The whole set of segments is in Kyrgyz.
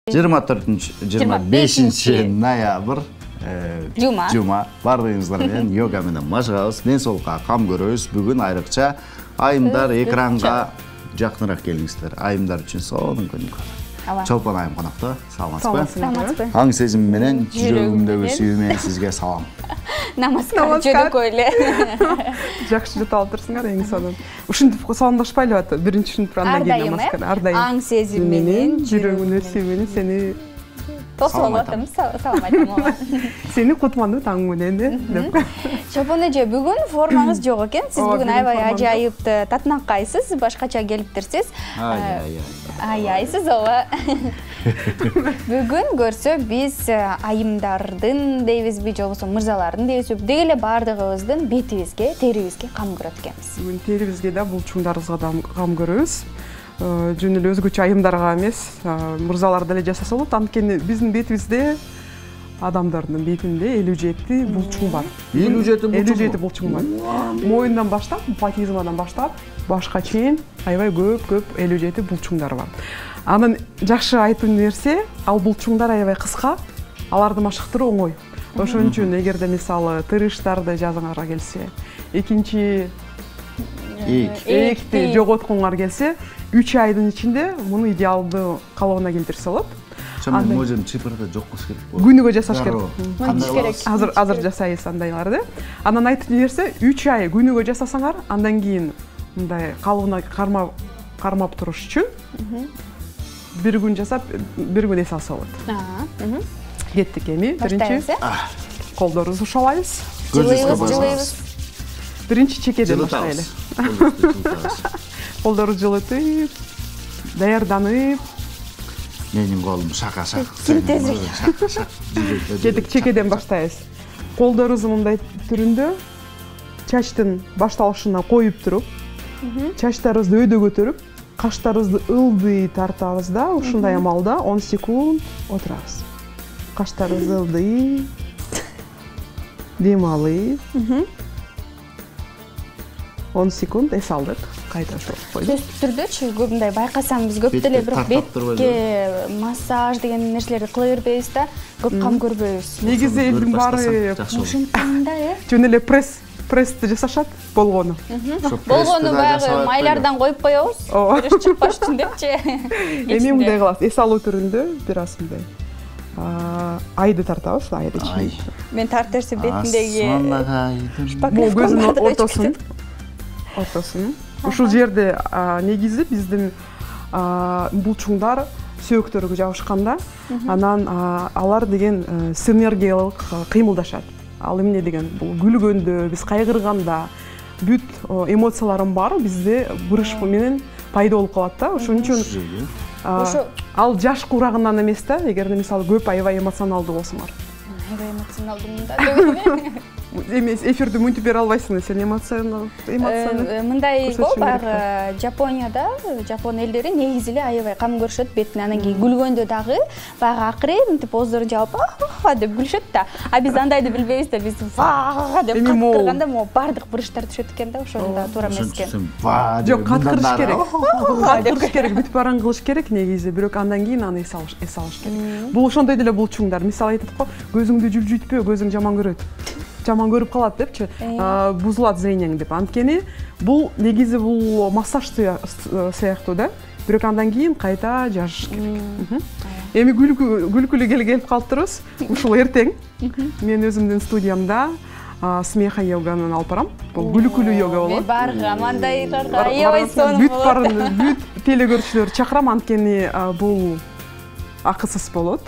24-25 ноябрь жума бардыгыңыздар менен йога менен машыгабыз. Ден соолукка кам көрөбүз. Бүгүн айрыкча айымдар экранга жакыныраак келиңиздер. Айымдар үчүн сонун күн. Чолпон айым конокто. Саламатсызбы? Аң сезим менен жүрөгүмдөгү сүйүү менен сизге салам. Намаскар жөнөкөй эле. Жакшы жата алдырсыңар эң сонун. Ушинтип саламдашпайлы атты. Биринчи ушинтип андан кийин намаскар. Ардайым. Аң сезим менен жүрөгүмдөгү сүйүү менен сени салам айтам. Салам айтам. Сени кутманды таң менен деп. Чолпон эже, бүгүн формаңыз жок экен. Сиз бүгүн аябай ажайыпты татынакайсыз, башкача келиптирсиз. Аяйсыз ооба. Бүгүн көрсө биз айымдардын дейбизби, жобосо мырзалардын дейбизби, деги эле бардыгыбыздын бетибизге, терибизге кам көрөт экенбиз. Бүгүн терибизге да, булчуңдарыбызга да кам көрөбүз. Жөн эле өзгөчө айымдарга эмес, мырзалар деле жасаса болот. Анткени биздин бетибизде адамдардын бетинде 57 булчуң бар. 57 булчуң бар. Моюндан баштап, патизмадан баштап, башка чейин аябай көп 57 булчуңдар бар. Анын жакшы айтуу нерсе, ал булчуңдар аябай кыска, аларды машыктыруу оңой. Ошон үчүн эгерде мисалы тырыштарды жазыңарга келсе, экинчи экти жоготкуңар келсе, 3 айдын ичинде муну идеалдуу калыбына келтирсе болот. Мен можем чипырда жок кылыш керек. Күнүгө жасаш керек. Керек. Азыр жасайбыз андайларды. Анан айтып нерсе, 3 ай күнүгө жасасаңар, андан кийин мындай калыбына кармап туруш үчүн бир күн жасап, бир күн эс алса болот. Кеттик эми. Биринчи колдорубузду шалайбыз. Жылыйбыз. Биринчи чекеден баштайлы. Колдорубузду жылытып, даярданып, менин колум шака-шак. Кеттик чекеден баштайбыз. Колдорубузду мындай түрүндө чачтын башталышына коюп туруп, чачтарыбызды өйдө көтөрүп, каштарыбызды ылдый тартабыз да, ушундай амалда 10 секунд отурабыз. Каштарыбызды ылдый, дем алып, 10 секунд эс алдык. Кайта ошо койдук. Сөзсүз түрдөчү көбүндай байкасам биз көп деле бирок бетке массаж деген нерселерди кыла бербейбиз да, көп кам көрбөйбүз. Негизи элдин баары ушунтанда жөн эле прессти жасашат болгону. Болгону баягы майлардан коюп коебуз. Бириш чыкпаш үчүн депчи. Эми мындай кылабыз, эс алуу түрүндө бир аз мындай айды тартабыз, айды. Мен тартерсе бетиндеги бул көзүнүн ортосун. Ушул жерде негизи биздин булчуңдар сөөктөргө жабышканда, анан алар деген синергиялык кыймылдашат. Ал эмне деген, бул күлгөндө, биз кайгырганда бүт эмоциялардын баары бизде бурыш менен пайда болуп калат да. Ошон үчүн ал жаш курагынан эмес да, эгерде мисалы көп аябай эмоционалдуу болсоңор. Аябай эмоционалдуу мында. Эмес, эфирди мынтип бере албайсың, сен эмоцияны. Мындай го баягы Жапонияда, жапон элдери негизи эле аябай кам көрүшөт бетине, анан кийин күлгөндө дагы баягы акырын мынтип ооздорун жаап деп күлүшөт да. А биз андайды билбейбиз да, биз деп кырганда могу бардык бурыштар түшөт экен да, ошону да туура эмес экен. Жок, кырыш керек. Кырыш керек, бүт баран кылыш керек негизи, бирок андан кийин аны эс алыш керек. Бул ошондой деле булчуңдар. Мисалы айтат го, көзүңдү жүлжүйтпө, көзүң жаман көрөт. Жаман көрүп калат депчи, бузулат зрениең деп. Анткени бул негизи бул массаж сыяктуу да. Бирок андан кийин кайта жашаш керек. Эми күлкүлүү келип калыптырбыз. Ушул эртең мен өзүмдүн студиямда смеха йоганын алып барам. Бул күлкүлүү йога болот. Баргам андайларга аябай сонун болот. Бүт телекөрүүчүлөрдү чакырам, анткени бул акысыз болот.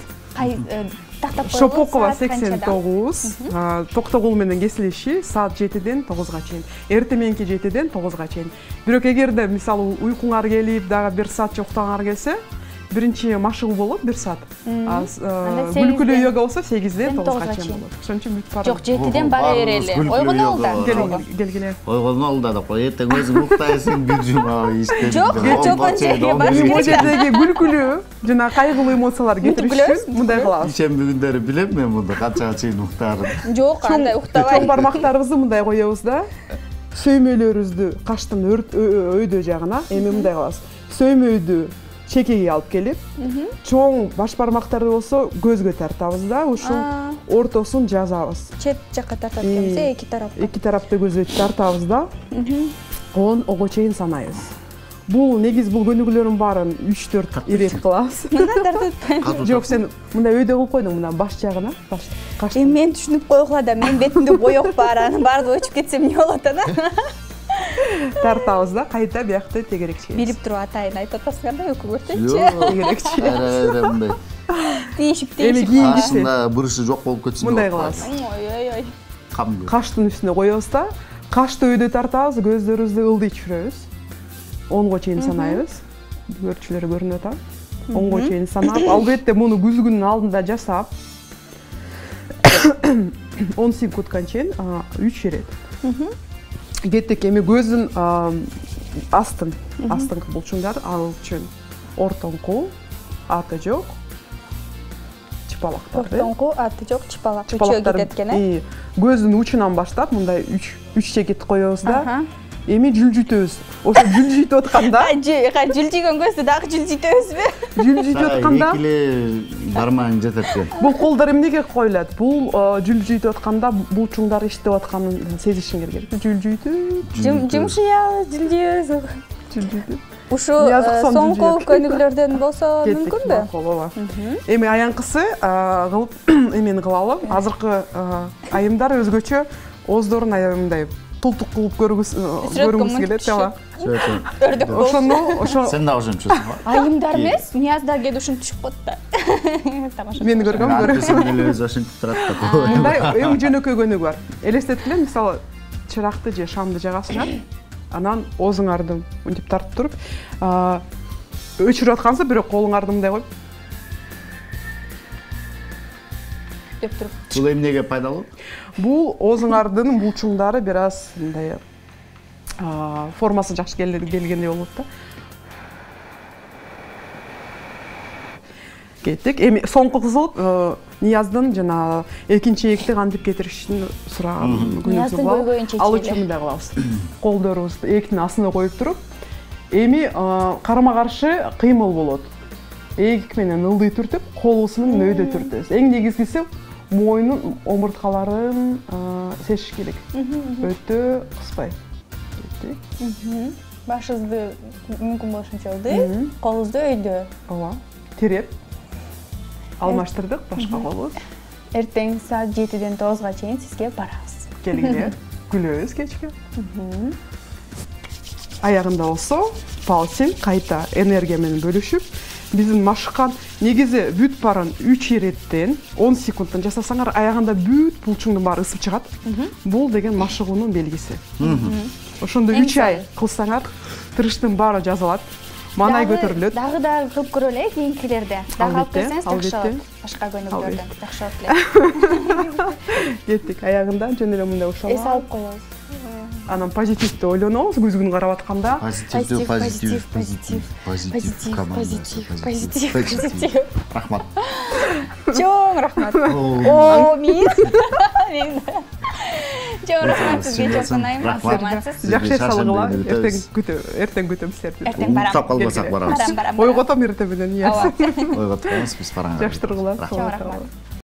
Шопокова 89, Токтогул менен кесилиши саат 7-ден 9-га чейин. Эртең мененки 7-ден 9-га чейин. Бирок эгерде мисалы уйкуңар келип, дагы 1 саат жоктоңар келсе, биринчи машыгуу болот 1 саат. Күлкүлүү йога болсо 8-ден 9-га чейин болот. Ошон үчүн бүт бара. Жок, 7-ден бара берели. Ойгону ал да. Келгиле. Ойгону ал да, эртең өзүң уктайсың, бир жума иштеп. Жок, жерге баш керек. Бул жердеги күлкүлүү жана кайгылуу эмоциялар кетириш үчүн мындай кылабыз. Ишемби күндөрү билем мен мунду канчага чейин уктаарын. Жок, андай уктабай. Чоң бармактарыбызды мындай коебуз да. Сөймөлөрүбүздү каштын өйдө жагына, эми мындай кылабыз. Сөймөйдү чекеге алып келип, чоң баш бармактарды болсо көзгө тартабыз да, ушул ортосун жазабыз. Чет жакка тартат экенбиз, эки тарап. Эки тарапты көзгө тартабыз да, 10-го чейин санайбыз. Бул негиз бул көнүгүүлөрдүн баарын 3-4 ирет кылабыз. Жок, сен мындай өйдө кылып койдуң, мына баш жагына, баш. Мен түшүнүп койгула да, мен бетимде боек бар, анын баарды өчүп кетсем эмне болот ана? Тартабыз да, кайта биякты тегерекчи. Билип туруп атайын айтып атасыңар да, өкүгөртөчү. Жок, тегерекчи. мындай. Тийишип. Кашында бурышы жок болуп кетсин. Мындай кылабыз. Ой. Каштын үстүнө коебуз да, кашты өйдө тартабыз, көздөрүбүздү ылдый түшүрөбүз. 10-го чейин санайбыз. Көрчүлөр көрүнүп атат. 10-го чейин санап, албетте муну күзгүнүн алдында жасап 10 секундка чейин 3 ирет. Кеттик, эми көздүн астыңкы булчуңдар ал үчүн ортоңку, аты жок, чыпалактар. Ортоңку, аты жок, чыпалак. Үчөө кетет экен, э? Көздүн учунан баштап мындай 3 чекит коебуз да. Эми жүлжүтөбүз. Ошо жүлжүтүп атканда, жүлжүгөн көздү дагы жүлжүтөбүзбү? Жүлжүтүп атканда экиле бармагың жетет экен. Бул колдор эмнеге коюлат? Бул жүлжүтүп атканда булчуңдар иштеп атканын сезишиңер керек. Жүлжүтүп. Жумшуябыз, жүлжүбүз. Жүлжүтүп. Ушу соңку көнүгүүлөрдөн болсо мүмкүнбү? Ооба. Эми аянкысы кылып эмени кылалы. Азыркы айымдар өзгөчө ооздорун аябай тултук кылып көргүңүз келет, ооба. Өрдөк болсун. Ошо Сен да ошончусуң го. Айымдар эмес, Нияз да кээде ушинтип түшүп коет да. Тамаша. Мени көргөм. Сен деле өзү ошентип турат да. Мындай эң жөнөкөй көнүгүү бар. Элестеткиле, мисалы, чыракты же шамды жагасыңар, анан оозуңарды мынтип тартып туруп, өчүрүп аткансыз, бирок колуңарды мындай коюп деп туруп. Бул эмнеге пайдалуу? Бул оозуңардын булчуңдары бир аз мындай формасы жакшы келгендей болот да. Кеттик. Эми соңку кызыл Нияздын жана экинчи эекти кантип кетиришин сураган күнүбүз бар. Ал үчүн мындай кылабыз. Колдорубузду эектин астына коюп туруп, эми карама каршы кыймыл болот. Эек менен ылдый түртүп, колубуз менен өйдө түртөбүз. Эң негизгиси мойнун омурткаларын сезиш керек. Өтө кыспай. Башыңызды мүмкүн болушунча ылдый, колуңузду өйдө. Ооба. Тиреп алмаштырдык башка колубуз. Эртең саат 7-ден 9-га чейин сизге барабыз. Келгиле, күлөбүз кечке. Аягында болсо, палсин кайта энергия менен бөлүшүп, биздин машыккан негизи бүт барын 3 иреттен 10 секундтан жасасаңар, аягында бүт булчуңдун баары ысып чыгат. Бул деген машыгуунун белгиси. Ошондо 3 ай кылсаңар, тырыштын баары жазылат. Манай көтөрүлөт. Дагы кылып көрөлү кийинкилерде. Дагы алып келсеңиз жакшы болот. Башка көнүгүүлөрдөн жакшы болот эле. Кеттик, аягында жөн эле мындай ушалып. Эс алып коебуз. Анан позитивди ойлонобуз, көзгүн карап атканда. Позитив. Рахмат. Чоң рахмат. О, мен. Чоң рахмат сизге, чоң санайм. Саламатсыз. Жакшы салгыла. Эртең күтөм силерди. Эртең барам. Тап калбасак барабыз. Ойготом эртең менен. Ойготпойбуз, биз бараңыз. Жакшы тургула. Чоң рахмат.